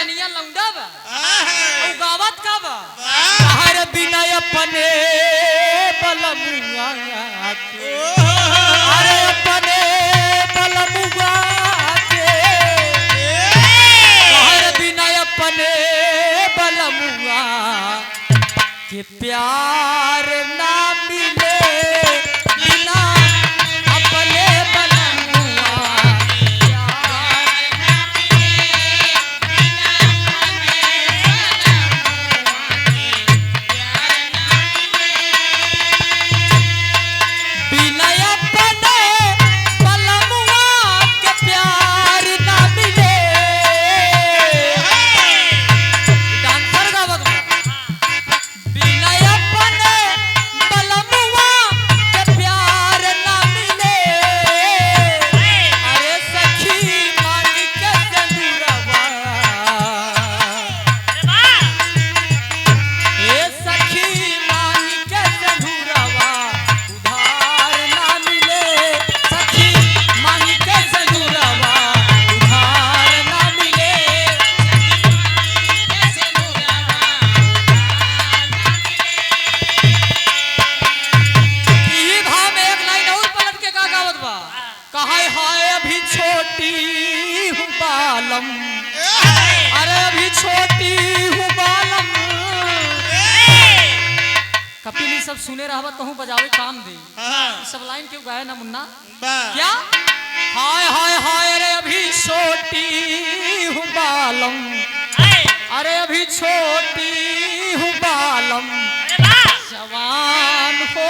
नचनिया लौंडा बा ओ गावत का बा हर बिना अपने बलमुआ के अरे अपने बलमुआ के हर बिना अपने बलमुआ के प्यार ना मिले बिना अपने बलमुआ बिना अपने बलमुआ के प्यार ना मिले डांसर गावत बिना अपने बलमुआ के प्यार ना मिले अरे सखी मांग के सिंदूरवा ए सखी मांग के सिंदूरवा उधार ना मिले सखी मांग के सिंदूरवा उधार ना मिले ई भाव में एक लाइन और पलट के का गावत बा कहाय हाय अभी छोटी हूँ बालम अरे अभी छोटी हूँ बालम कपिल सब सुने रहबा कहूँ बजावे काम दे ई सब लाइन क्यों गाए ना मुन्ना क्या हाय हाय हाय अरे अभी छोटी हूँ बालम अरे अभी छोटी हूँ बालम जवान हो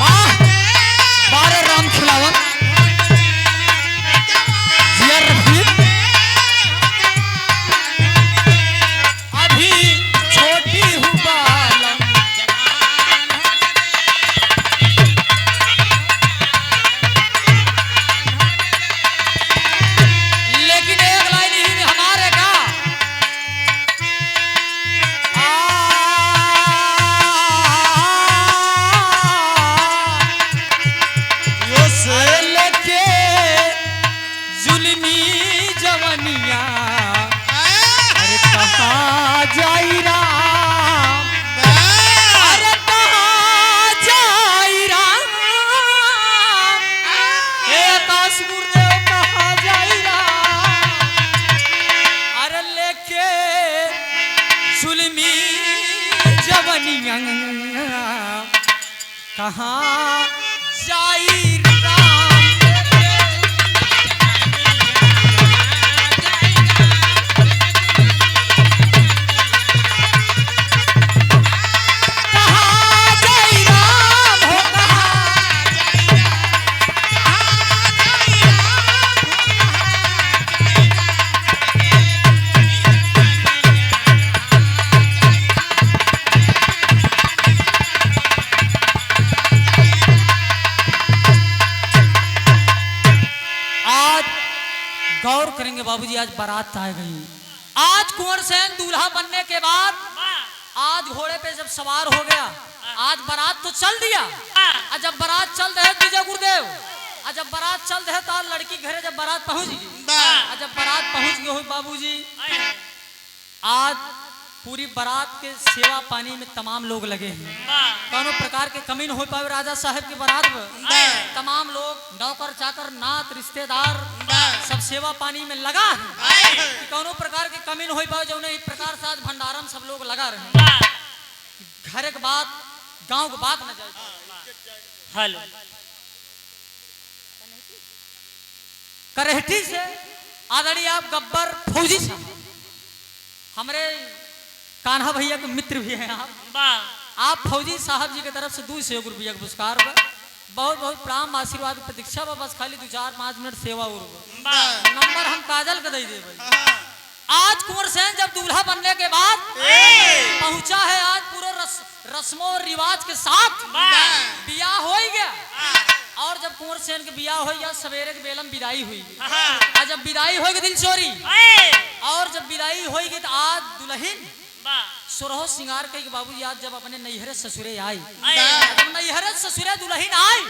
वाह बारे राम खिलावन जिया रफीक अभी छोटी हूँ बालम लेकिन एक लाइन ही में हमारे का अरे लेके जुल्मी जवनिया अरे कहाँ जाई राम अरे कहाँ जाई राम हे आकाश गुरुदेव कहाँ जाई राम अरे लेके जुल्मी जवनिया कहाँ जाई राम कहाँ जाई राम हो आज गौर करेंगे बाबूजी आज बारात आ गई आज कुंवर सेन दूल्हा बनने के बाद आज घोड़े पे जब सवार हो गया आज बारात तो चल दिया और जब बारात चल रहे विजय गुरुदेव और जब बारात चल रहे तो लड़की घरे जब बारात पहुंच गई और जब बारात पहुंच गई हो बाबूजी आज पूरी बारात के सेवा पानी में तमाम लोग लगे हैं कोनो प्रकार के कमी न हो पाए राजा साहब की बारात में तमाम लोग नौकर चाकर नात रिश्तेदार सब सेवा पानी में लगा है कि कोनो प्रकार के कमी न हो पाए जो इस प्रकार से आज भंडारम सब लोग लगा रहे हैं घर के बात गांव के बात न जाए हेलो करेहटी से आदरणीय आप गब्बर फौजी साहब हमारे कान्हा भैया के मित्र भी हैं आप फौजी साहब जी की तरफ से 200 रुपया का पुरस्कार बहुत बहुत प्रणाम आशीर्वाद प्रतीक्षा बस खाली 2-4-5 मिनट सेवा और नंबर हम काजल का दे दे आज कुंवर सेन जब दूल्हा बनने के बाद पहुंचा है आज पूरे रस्मों और रिवाज के साथ बियाह हो गया और जब कुंवर सेन के बियाह हो गया सवेरे के बेलम विदाई हुई और जब विदाई होगी दिल चोरी और जब विदाई होगी तो आज दुल्हन सुरहो सिंगार के बाबूजी आज जब अपने नैहरे ससुरे आई, जब नैहरे ससुरे दुल्हन आई,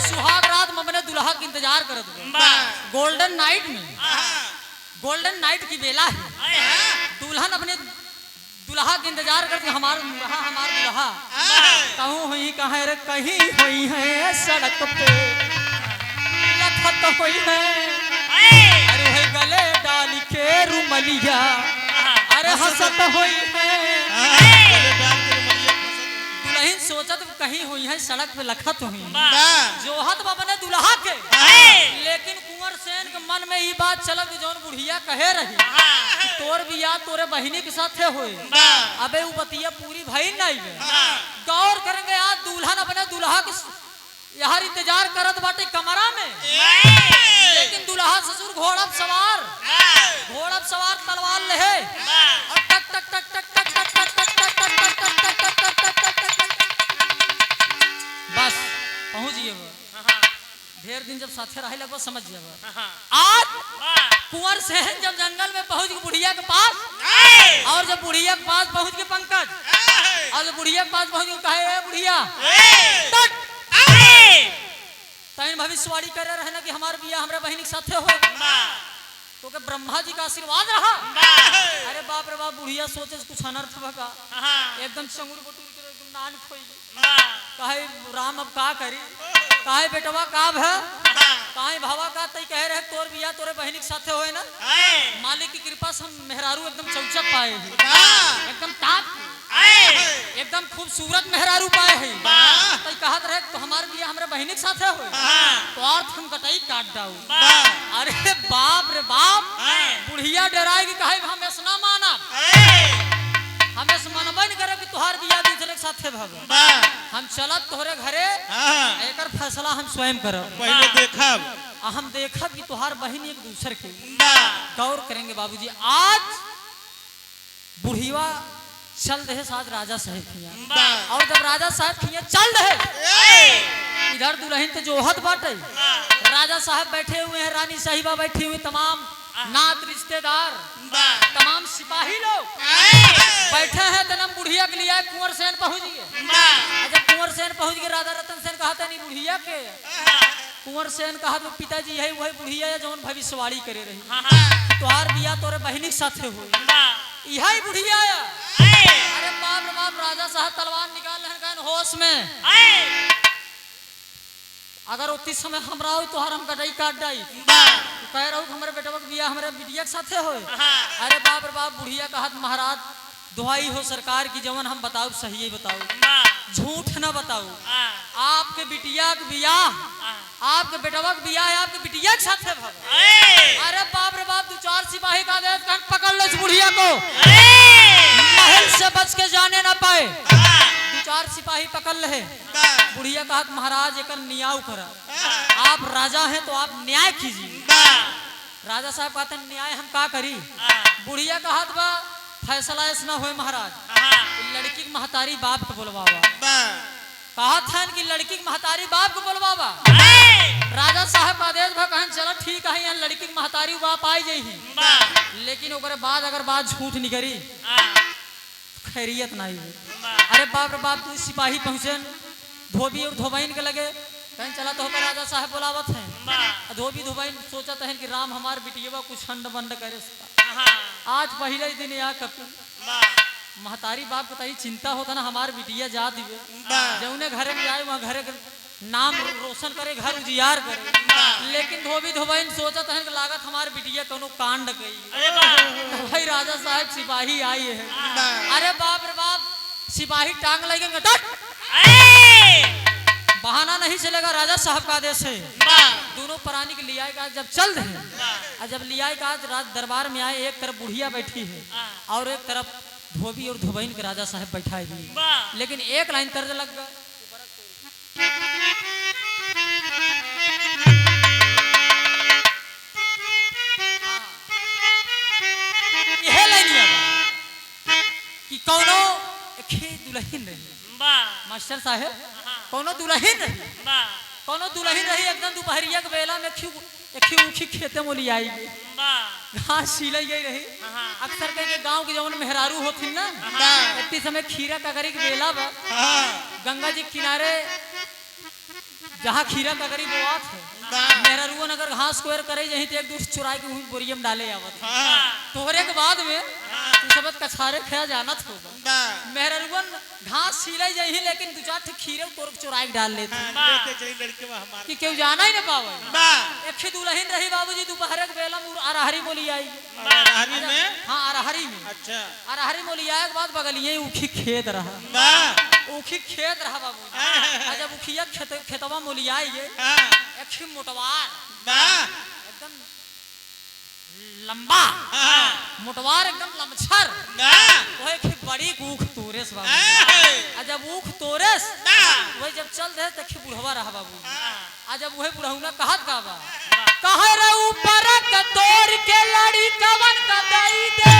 सुहाग रात में अपने दुल्हा का इंतजार करत गोल्डन नाइट में, गोल्डन नाइट की बेला है, दुल्हन अपने दुल्हा के इंतजार करते हमार दुल्हा कहूँ हुई कहाँ रे कहीं हुई है सड़क पे लखत हुई है, अरे वही गले डाल के रुमलिया, अरे हंसत हुई है, दुल्हन सोचत कहीं हुई है सड़क पे लखत हुई, जोहत अपने दुल्हा के, लेकिन कुंवर सेन के मन में ये बात चलत जौन बुढ़िया कहे रही तोर बिया तोरे बहिनी के साथे होए, अबे वो बतिया पूरी भई नहीं है। गौर करेंगे आज दुल्हन अपने दुल्हा के यार इंतजार करत बाटे कमरा में, लेकिन दुल्हा ससुर घोड़ा सवार तलवार ले और टक टक टक टक टक टक टक टक टक टक टक टक टक बस पहुंच गए वो। ढेर दिन जब साथे रहे लगभग समझ गए। आज कुंवर सेन जब जंगल में पहुंच गए बुढ़िया के पास, और जब बुढ़िया के पास पहुंच गए पंकज, और जब बुढ़िया के पास पहुंच गए कहे बुढ़िया तैन भविष्यवाणी करे रहे ना कि हमारे बिया हमारे बहन के साथे हो, तो के ब्रह्मा जी का आशीर्वाद रहा। अरे बाप रे बाप बुढ़िया सोचे कुछ अनर्थ भगा, एकदम चंगुर बटूर के एकदम नान खोई कहे राम अब का करी, काहे बेटवा का है काहे भावा का तई कह रहे तोर बिया तोरे बहन के साथे होए ना, मालिक की कृपा से हम मेहरारू एकदम चौचक पाए हैं, एकदम टाप एकदम खूबसूरत मेहरारू पाए हैं, तई कहत रहे तो हमार बिया हमरे बहन के साथे होए तो और हम कटई काट दाऊ। अरे बाप रे बाप बुढ़िया डराएगी कहे हम ऐसा माना, हमें मनबे नहीं करे कि तुहार बिया दूसरे के साथे भग, हम चलत तोहरे घरे एकर फैसला हम स्वयं करब, पहले देखब हम देखब कि तुहार बहन एक दूसरे के गौर करेंगे। बाबूजी आज बुढ़िया चल रहे साथ राजा साहब खिया, और जब राजा साहब खिया चल रहे इधर दुल्हन तो जोहत बाटे, राजा साहब बैठे हुए हैं, रानी साहिबा बैठी हुई, तमाम नात रिश्तेदार तमाम सिपाही लोग बैठे हैं। तनम बुढ़िया के लिए कुंवर सेन पहुंच गए, जब कुंवर सेन पहुंच गए राजा रतन सेन कहता नहीं बुढ़िया के, कुंवर सेन कहा तो पिताजी है वही बुढ़िया है जौन भविष्यवाणी करे रही तोहार बिया तोरे बहनी के साथे हुई, यही बुढ़िया है। अरे बाप रे बाप राजा साहब तलवार निकाल रहे होश में, अगर उतनी समय हमरा हो तो हम कटाई काट दाई, कह रहा हूँ हमारे बेटा बिया हमारे बिटिया के साथे हो। अरे बाप रे बाप बुढ़िया कहत महाराज दुहाई हो सरकार की जवन हम बताओ सही बताओ, झूठ न बताओ, आपके बिटिया के बियाह आपके बेटवा के बियाह है आपके बिटिया के साथे भव। अरे बाप रे बाप दो चार सिपाही का आदेश कर पकड़ लो इस बुढ़िया को, महल से बच के जाने ना पाए, दो चार सिपाही पकड़ ले। बुढ़िया कहत महाराज एक न्याय करा, आप राजा हैं तो आप न्याय कीजिए। राजा साहब कहते न्याय हम का करी, बुढ़िया कहत बा फैसला ऐसा हो महाराज, लड़की की महतारी बाप को बुलवावा, कहत है कि लड़की की महतारी बाप को बुलवावा। राजा साहब का आदेश भा कहन चलो ठीक है यहाँ लड़की की महतारी बाप आई जाही, लेकिन ओकरे बाद अगर बात झूठ निकली खैरियत नहीं है। अरे बाप रे बाप तू सिपाही पहुंचे धोबी और धोबैन के लगे कहीं चला तो राजा साहब बुलावत है, धोबी धोबैन सोचत है कि राम हमार बिटिया कुछ हंड बंड करे, आज पहले ही दिन यहाँ कपू महतारी बाप को तही चिंता होता ना हमार बिटिया जा दिए जौने घरे में जाए वहाँ घरे नाम रोशन करे घर उजियार करे, लेकिन धोबी धोबैन सोचत है कि लागत हमार बिटिया कोनो कांड गई। भाई राजा साहब सिपाही आई है, अरे बाप रे बाप सिपाही टांग लगेंगे, बहाना नहीं चलेगा, राजा साहब का आदेश है। दोनों प्राणी के लिया का जब चल रहे जब लिया का राज दरबार में आए, एक तरफ बुढ़िया बैठी है और एक तरफ धोबी और धोबैन के राजा साहब बैठाए दिए, लेकिन एक लाइन तर्ज लग गया, यह लाइन कि कौनो दुल्हन रही मास्टर साहब, कोनो दुल्हन रही एकदम दोपहरिया के बेला में एक ऊखी खेते मोली आई घास सीलाई गई रही। अक्सर कहीं गांव के जवन मेहरारू होती ना इतनी समय खीरा ककरी के बेला बा गंगा जी किनारे जहाँ खीरा ककरी बोआत है मेहरारू अगर घास कोयर करे जहीं तो एक दूसरे चुराई के बोरियम डाले आवत तोहरे के बाद में तू सब कछारे खा जाना होगा मेहरारू घास सीलाई जही लेकिन दो चार खीरे तोर चुराई के डाल लेते कि क्यों जाना ही ना पावे। एक दुल्हन रही बाबूजी दोपहर के बेला अरहरी मोली आई हाँ अरहरी में अच्छा अरहरी मोली आए के बाद बगलिए ऊखी खेत रहा ऊखी खेत रहा बाबू जब उखिया खेतवा मोली आई एक मोटवार एकदम लंबा मोटवार एकदम लमछर वही एक बड़ी ऊख तोरेस बाबू जब ऊख तोरेस वही जब चल रहे तखी बुढ़वा रहा बाबू जब वही बुढ़ौना कहत का बा कहे रे ऊपर का तोड़ के लड़ी कवन का दई दे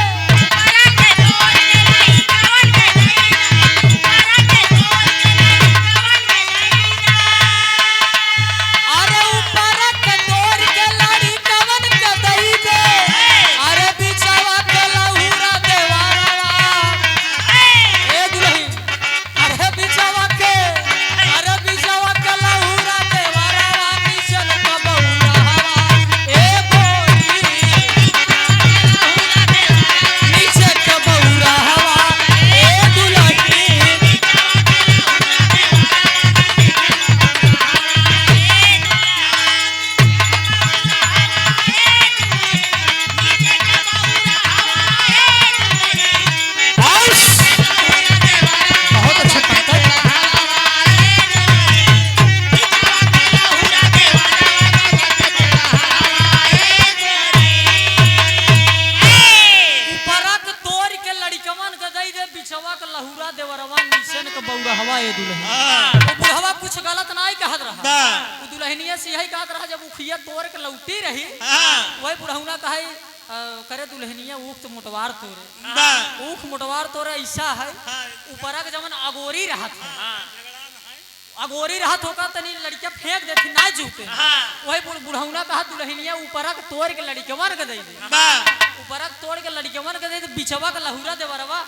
कुछ गलत नहीं कहत रहा दुल्हनिया से यही कहत रहा जब उखिया तोड़ के लौटी रही वही बुढ़ौना कहे करे दुल्हनिया ऊख तो मोटवार तोरे ऊख मोटवार तोरे ऐसा है ऊपर के जमन अगोरी रहा अगोरी रहा होगा तनी लड़किया फेंक देती ना जूते वही बुढ़ौना कहा दुल्हनिया ऊपर के तोड़ के लड़कियवन के दे दे ऊपर के तोड़ के लड़कियवन के दे दे बिचवा का लहुरा दे बरवा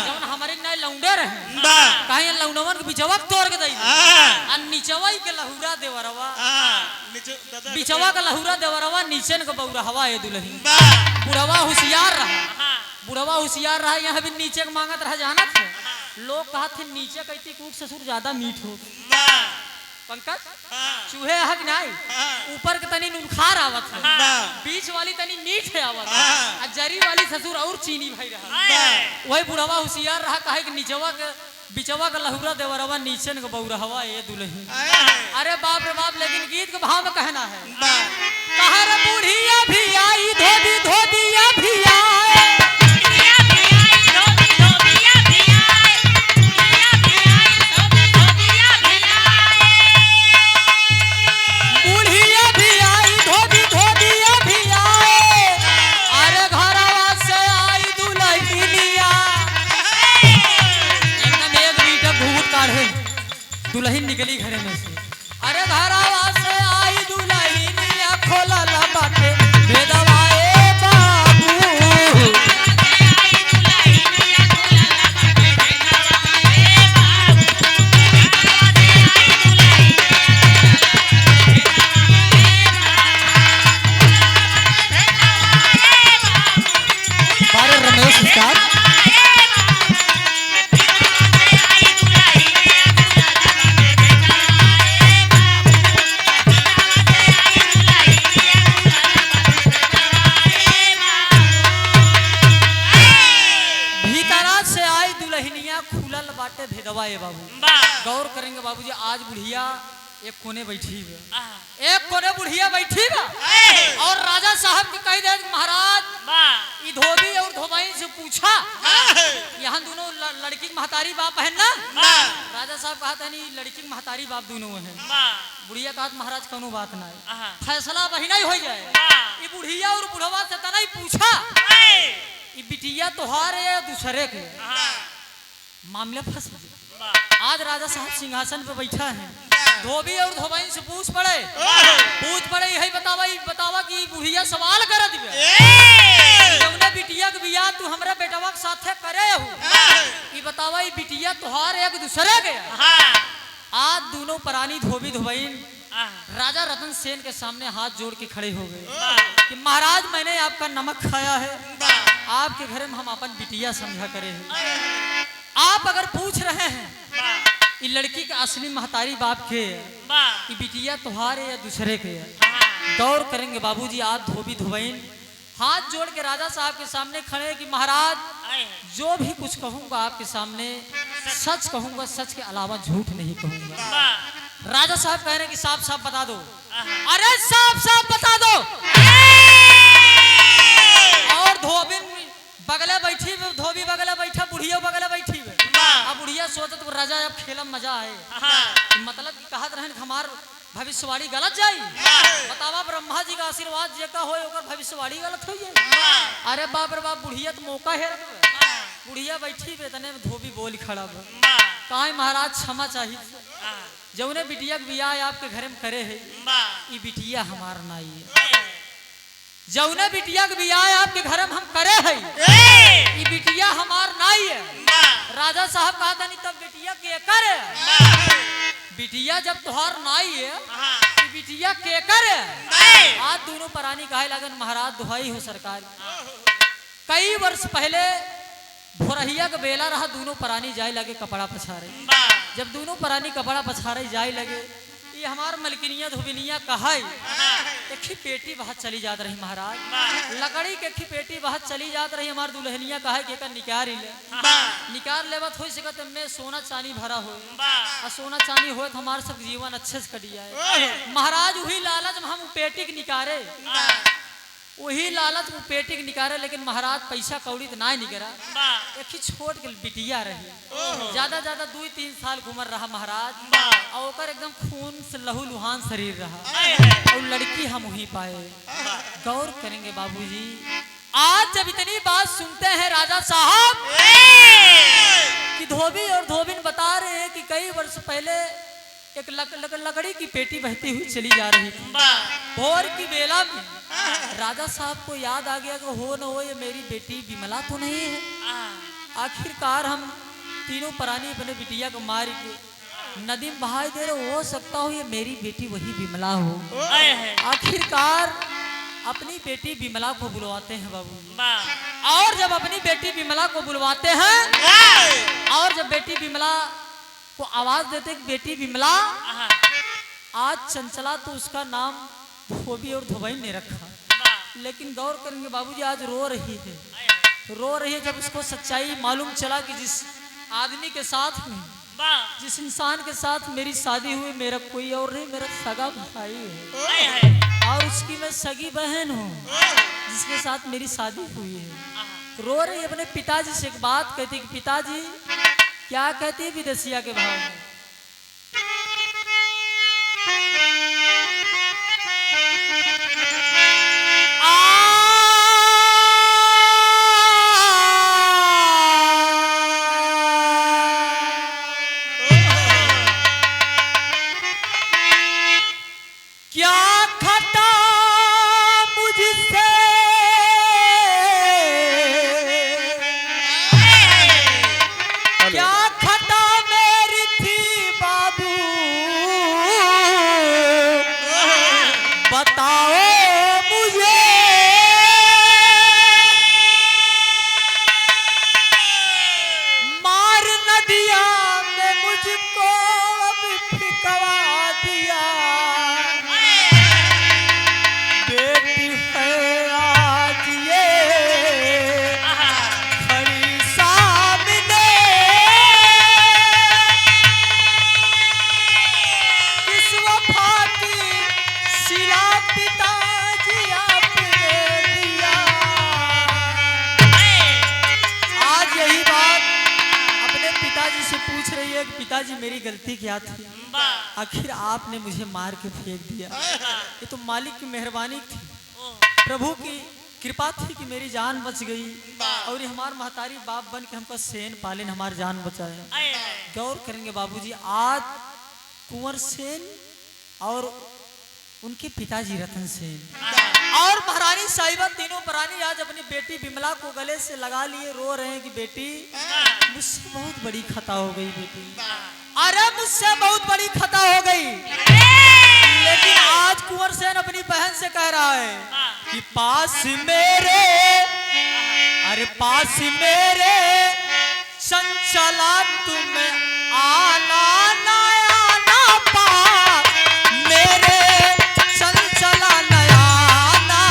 जवन हमारे नहीं लौंडे रहे कहीं लौंडवन के बिचवा के तोड़ के दे दे आ नीचवा के लहुरा दे बरवा बिचवा का लहुरा दे बरवा नीचे के बौरा हवा है दुल्हन बुढ़वा होशियार रहा यहाँ भी नीचे के मांगत रहा जाना थे लोग कहा थे नीचे कहती कूक ससुर ज्यादा मीठ हो पंकज चूहे हक नहीं ऊपर के तनी नुनखार आवत है बीच वाली तनी मीठ है आवत है जरी वाली ससुर और चीनी भाई रहा वही बुढ़वा होशियार रहा कहे कि नीचवा के बिचवा का लहुरा देवरवा नीचे के बौरा हवा ये दुल्हन अरे बाप रे बाप लेकिन गीत के भाव में कहना है कहा रे बूढ़िया भी आई धोबी धोबिया भी आए दुल्हन निकली घरे में से अरे घरवा से आई दुल्हन खोला ला बाटे भेदवाए बाबू बारे रमेश उस्ताद भेदवा है बाबू गौर करेंगे बाबूजी आज बुढ़िया एक कोने बैठी है एक कोने बुढ़िया बैठी है और राजा साहब के कह दे महाराज धोबी और धोबाई से पूछा यहाँ दोनों लड़की की महतारी बाप है ना राजा साहब कहा था नहीं लड़की की महतारी बाप दोनों है बुढ़िया कहा महाराज कोनो बात नहीं फैसला वही नहीं हो जाए ये बुढ़िया और बुढ़वा से नहीं पूछा ये बिटिया तोहार है दूसरे के मामले फंस गए। आज राजा साहब सिंहासन पे बैठा है धोबी और धोबाइन से पूछ पड़े यही बतावा कि बुढ़िया सवाल कर दिवे बिटिया के बियाह तू हमरा बेटवा के साथे करे हो बतावा बिटिया तुहार एक दूसरे के आज दोनों प्राणी धोबी धोबाइन राजा रतन सेन के सामने हाथ जोड़ के खड़े हो गए कि महाराज मैंने आपका नमक खाया है आपके घर में हम अपन बिटिया समझा करे हैं आप अगर पूछ रहे हैं ये लड़की के असली महतारी बाप के ये बिटिया तुम्हारे या दूसरे के गौर करेंगे बाबूजी। आज धोबी धोबाइन हाथ जोड़ के राजा साहब के सामने खड़े कि महाराज जो भी कुछ कहूंगा आपके सामने सच कहूंगा, सच के अलावा झूठ नहीं कहूंगा। राजा साहब कह रहे हैं कि साफ साफ बता दो। अरे साफ साफ बता दो। और बगले बैठी धोबी बगले बैठा बुढ़िया बगले बैठी अब बुढ़िया सोचत तो राजा अब खेलम मजा आए मतलब कि कहत रहन हमार भविष्यवाणी गलत जाई बतावा ब्रह्मा जी का आशीर्वाद जेका होए ओकर भविष्यवाणी गलत होई अरे बाप रे बाप बुढ़िया तो मौका है बुढ़िया बैठी बेतने में धोबी बोल खड़ा काहे महाराज क्षमा चाहिए जौने बिटिया के बियाह आपके घर में करे है ये बिटिया हमार नाई है जौने बिटिया के बियाह आपके घर में हम करे है ये बिटिया हमार नाई है। राजा साहब कहा था नहीं तब बिटिया के कर है बिटिया जब तुहार नाई है ये बिटिया के कर है। आज दोनों प्राणी कहे लगन महाराज दुहाई हो सरकार। कई वर्ष पहले भोरहिया का बेला रहा दोनों प्राणी जाए लगे कपड़ा पछारे जब दोनों प्राणी कपड़ा पछारे जाए लगे ये हमार मलकिनिया धोबिनिया कहा एक ही पेटी बहुत चली जात रही महाराज लकड़ी के एक पेटी बहुत चली जात रही हमार दुल्हनिया कहा कि निकार लेवत हो सकत में सोना चांदी भरा हो और सोना चांदी हो तो हमारे सब जीवन अच्छे से कटिया है महाराज वही लालच में हम पेटी के निकारे वही लालच वो पेटी के निकारे लेकिन महाराज पैसा कौड़ी तो ना निकरा एक ही छोट के बिटिया रही ज्यादा 2-3 साल घूमर रहा महाराज और एकदम खून से लहू लुहान शरीर रहा और लड़की हम वही पाए। गौर करेंगे बाबूजी आज जब इतनी बात सुनते हैं राजा साहब कि धोबी और धोबिन बता रहे हैं कि कई वर्ष पहले एक लकड़ी की पेटी बहती हुई चली जा रही थी भोर की बेला में राजा साहब को याद आ गया कि हो न हो ये मेरी बेटी विमला तो नहीं है। आखिरकार हम तीनों प्राणी अपने बिटिया को मार के नदी में बहा दे रहे हो सकता हो ये मेरी बेटी वही विमला हो। आखिरकार अपनी बेटी विमला को बुलवाते हैं बाबू और जब अपनी बेटी विमला को बुलवाते हैं और जब बेटी विमला को आवाज देते कि बेटी विमला आज चंचला तो उसका नाम धोबी और धोबाइन ने रखा लेकिन गौर करेंगे बाबूजी आज रो रही है जब उसको सच्चाई मालूम चला कि जिस आदमी के साथ में जिस इंसान के साथ मेरी शादी हुई मेरा कोई और नहीं मेरा सगा भाई है और उसकी मैं सगी बहन हूँ जिसके साथ मेरी शादी हुई है। रो रही अपने पिताजी से एक बात कहती कि पिताजी क्या कहती है विदेशिया के भाव में पिताजी मेरी गलती क्या थी आखिर आपने मुझे मार के फेंक दिया ये तो मालिक की मेहरबानी थी प्रभु की कृपा थी कि मेरी जान बच गई और ये हमारे महतारी बाप बन के हमको सेन पालन हमारी जान बचाए। गौर करेंगे बाबूजी आज कुंवर सेन और उनके पिताजी रतन सेन और महारानी साहिबा तीनों प्राणी आज अपनी बेटी बिमला को गले से लगा लिए, रो रहे हैं कि बेटी मुझसे बहुत बड़ी खता हो गई बेटी, अरे मुझसे बहुत बड़ी खता हो गई। लेकिन आज कुंवर सेन अपनी बहन से कह रहा है कि पास मेरे, अरे पास मेरे चंचला तुम आना ना आना पास मेरे चंचला नया ना।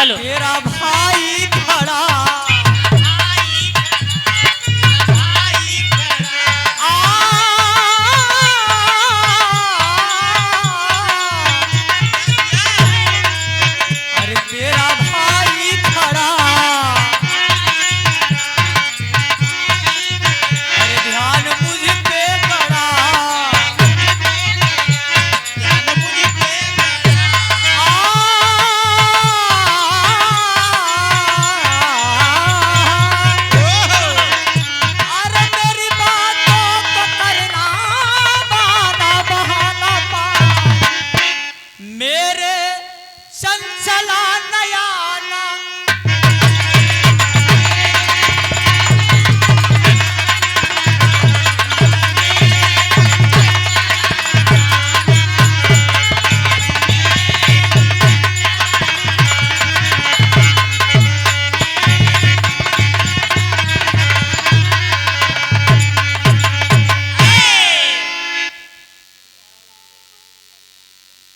तेरा भाई खड़ा अरे तेरा भाई खड़ा, अरे ध्यान मुझ पे करा,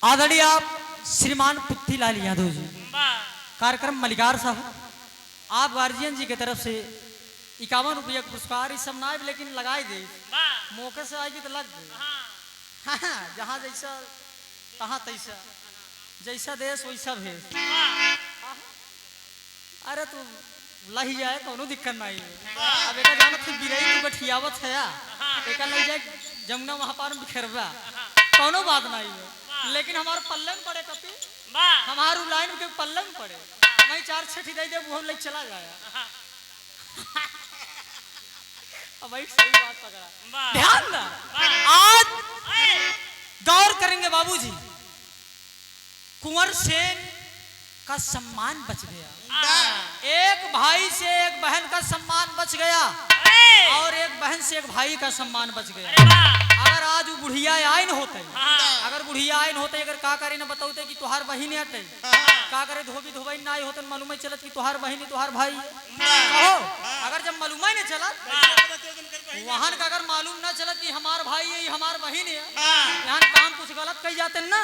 आदरणीय आप श्रीमान पुत्तीलाल यादव जी, कार्यक्रम मलिकार साहब, आप गार्जियन जी की तरफ से 51 रुपया पुरस्कार इस सब ना, लेकिन लगाई दे मौके से आएगी तो लग गई। जहाँ जैसा तहाँ तैसा, जैसा देश वैसा भेष। अरे तू लही जाए कोनो दिक्कत नहीं है। अब एक जाना थी बिरई तू बठियावत है, एक लग जाए जमुना वहाँ पार में बिखरवा, कोनो बात नहीं है। लेकिन हमारे पल्ले में पड़े कपी, हमारू लाइन के पल्ले में पड़े, हमें 4 छठी दे दे वो ले चला जाया। अब भाई सही बात पकड़ा, ध्यान ना। आज गौर करेंगे बाबूजी, कुंवर सेन का सम्मान बच गया, एक भाई से एक बहन का सम्मान बच गया और एक बहन से एक भाई का सम्मान बच गया। अगर आज वो बुढ़िया आइन होते, अगर बुढ़िया आइन होते, अगर का करे न बताते कि तुहार बहिन हटे, का करे धोबी धोबई ना होते, मालूम चलत कि तुहार बहिनी तुहार भाई कहो। अगर जब मालूम ही नहीं चलत वहां का, अगर मालूम ना चलत कि हमार भाई है हमार बहिन है, यहाँ काम कुछ गलत कही जाते ना,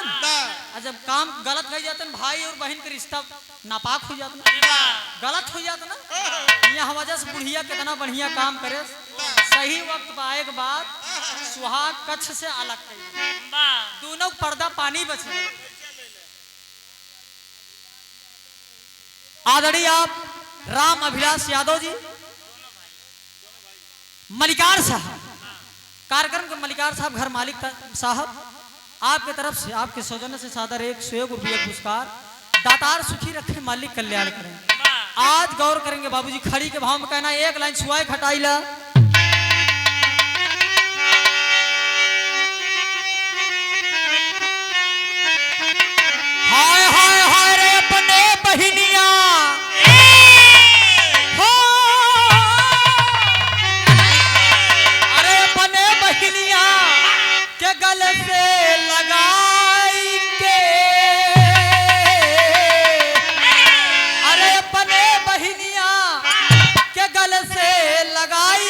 और जब काम गलत कही जाते भाई और बहन के रिश्ता नापाक हो जाता, गलत हो जाता ना। यहाँ वजह से बुढ़िया कितना बढ़िया काम करे, सही वक्त पर आए के बाद सुहाग कच्छ से अलग कही, दोनों पर्दा पानी बचे। आदरणीय आप राम अभिलाष यादव जी, मलिकार साहब, कार्यक्रम के मलिकार साहब घर मालिक साहब, आपके तरफ से आपके सौजन्य से सादर 101 रुपया पुरस्कार, दातार सुखी रखे मालिक कल्याण करें। आज गौर करेंगे बाबूजी, खड़ी के भाव में कहना एक लाइन छुआए खटाई ला। हाय हाय हाय रे अपने बहिनिया, हो अरे अपने बहिनिया के गले से लगाई के, अरे अपने बहिनिया के गले से लगाई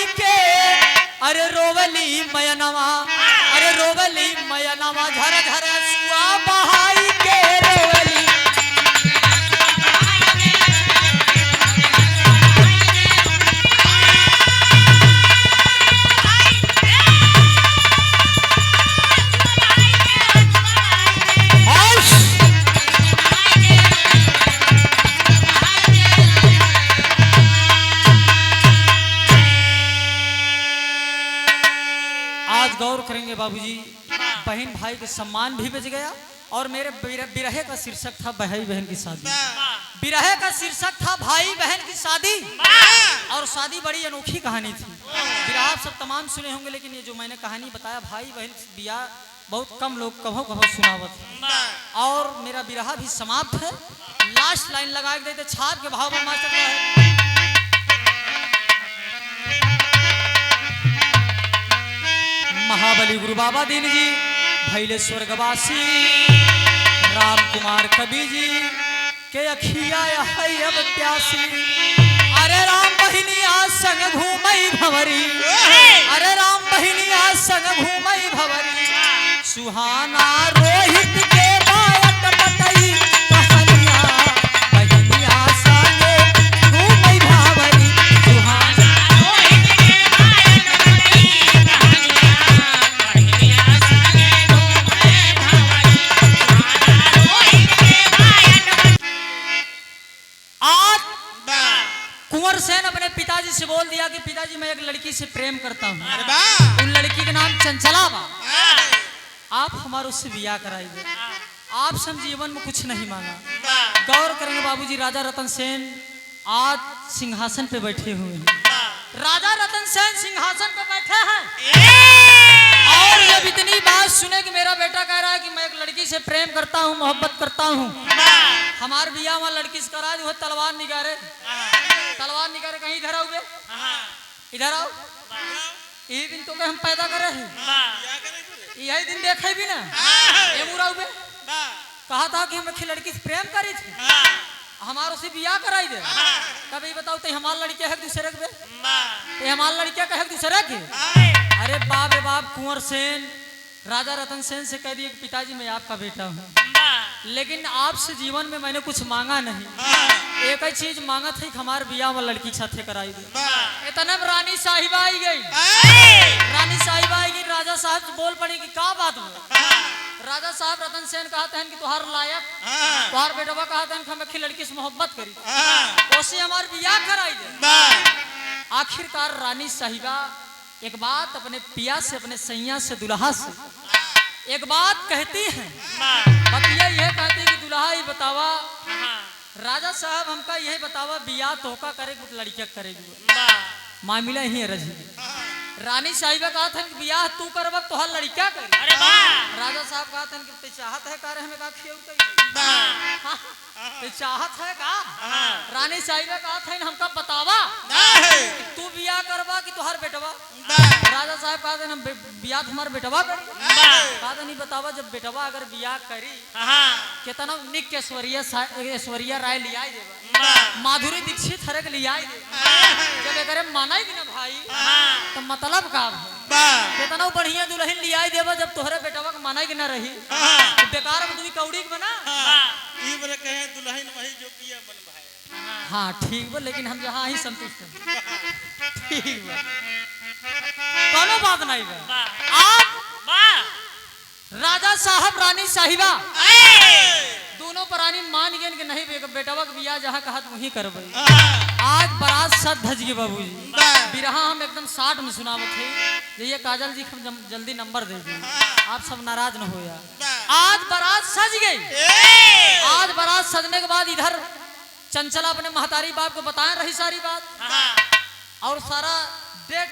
बहन भाई के सम्मान भी बच गया। और मेरे बिरहे का शीर्षक था भाई बहन की शादी। बिरहे का शीर्षक था भाई बहन की शादी। और शादी बड़ी अनोखी कहानी थी। बिरहा आप सब तमाम सुने होंगे, लेकिन ये जो मैंने कहानी बताया भाई बहन बियाह बहुत कम लोग कहो सुनावत है। और मेरा बिरहा भी समाप्त है। लास्ट लाइन लगा के देते छाप के भाव में मास्टर है। महाबली गुरु बाबा दीन जी भैले स्वर्गवासी, राम कुमार कवि जी के अखिया है अब प्यासी। अरे राम बहिनिया संग घूमई भंवरी, अरे राम बहिनिया संग घूमई भंवरी। सुहाना रोहित के बायत पतई कहानिया, बहिनिया संग घूमई भंवरी। सुहाना रोहित के बायत पतई कहानिया, बहिनिया संग घूमई भंवरी। सुहाना रोहित के बायत। आज कुंवर सेन अपने पिताजी से बोल दिया कि पिताजी मैं एक लड़की से प्रेम करता हूँ। उन लड़की का नाम चंचला बा। आप हमारे उससे बियाह कराइए। आपसे हम जीवन में कुछ नहीं मांगा। गौर करेंगे बाबूजी, राजा रतन सेन आज सिंहासन पे बैठे हुए हैं। राजा रतन सेन सिंहासन पे बैठे हैं और जब इतनी बात सुने कि मेरा बेटा कह रहा है कि मैं एक लड़की से प्रेम करता हूँ, मोहब्बत करता हूँ, हमार बियाह वहाँ लड़की से करा दी। तलवार निगारे कहीं इधर आओ बे, इधर आओ। यही दिन तो हम पैदा करे हैं, यही दिन देखे भी ना। ये मुराऊ बे कहा था कि हम लड़की से प्रेम करी थी, हमारे से बियाह कराई दे। कभी बताओ तो हमार लड़कियां है दूसरे के बे, ये हमार लड़कियां कहे दूसरे के। अरे बाप रे बाप, कुंवर सेन राजा रतन सेन से कह दिए कि पिताजी मैं आपका बेटा हूँ, लेकिन आपसे जीवन में मैंने कुछ मांगा नहीं। एक ही चीज मांगा थी कि हमारे बियाह में लड़की के साथे कराई दे। इतने में रानी साहिबा आई गई। रानी साहिबा आई गई, राजा साहब से बोल पड़ी कि क्या बात हो। राजा साहब रतन सेन कहते हैं कि तुहार लायक, तुहार बेटवा कहते हैं कि हम एक लड़की से मोहब्बत करी, उसे हमारे बियाह कराई दे। आखिरकार रानी साहिबा एक बात अपने पिया से, अपने सैया से, दुल्हा से एक बात कहती है। बतिया यह कहती है कि दुल्हा ही बतावा, राजा साहब हमका यही बतावा बियाह तोहका करेगी लड़किया करेगी, मामला ही है रजी। रानी साहिबा कहा था कि बियाह तू करबक तो हर लड़किया करी। अरे राजा साहब कहा था कि चाहत है का हमें का चाहत है का। रानी साहिबा कहा था हमका बतावा तू बियाह करबा कि तुहार बेटवा। राजा साहब कहा था बियाह तुम्हार बेटवा करी। कहा था नहीं बतावा जब बेटवा अगर बियाह करी कितना निक ऐश्वर्या राय लिया देवा, माधुरी दीक्षित हरक लिया जब एक माना ही ना भाई तो मतलब का कितना बढ़िया दुल्हन लिया देवा जब तोहरे बेटवा का माना ही ना रही तो बेकार में तू कौड़ी बना कहे दुल्हन वही जो पिया मन भाई। हाँ ठीक बा, लेकिन हम जहाँ ही संतुष्ट हैं। ठीक बा, कोनो बात नहीं बा। आप राजा साहब रानी साहिबा दोनों प्राणी मान गए कि नहीं बेटवा का बियाह जहाँ कहा वहीं करबे। आज बारात सज धज गए बाबूजी। बिरहा हम एकदम 60 में सुनावत है। ये काजल जी हम जल्दी नंबर दे दी, आप सब नाराज न हो यार। आज बारात सज गई। आज बारात सजने के बाद इधर चंचला अपने महतारी बाप को बताए रही सारी बात और सारा डेट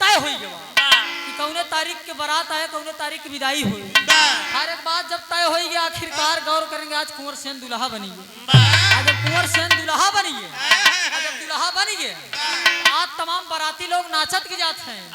तय हुई कि कौने तारीख के बारात आए, कौने तारीख की विदाई हुई। हर एक बात जब तय होगी आखिरकार गौर करेंगे आज कुंवर सेन दुल्हा बनी है। आज जब कुंवर सेन दुल्हा बनी है, जब दुल्हा बनी है आज तमाम बाराती लोग नाचत के जाते हैं।